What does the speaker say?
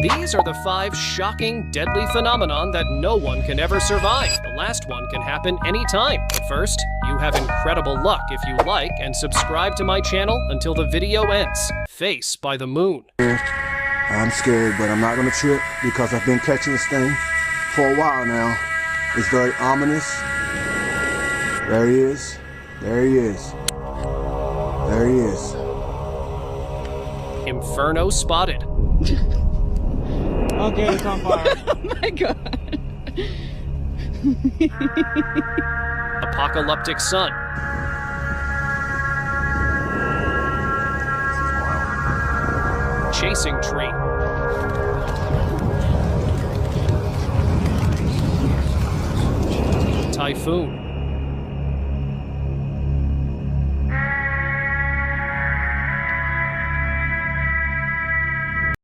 These are the 5 shocking, deadly phenomenon that no one can ever survive. The last one can happen anytime. But first, you have incredible luck if you like and subscribe to my channel until the video ends. Face by the moon. I'm scared, but I'm not gonna trip because I've been catching this thing for a while now. It's very ominous. There he is. There he is. There he is. Inferno spotted. Okay, it's on fire. Oh my god. Apocalyptic sun. Chasing tree. Typhoon.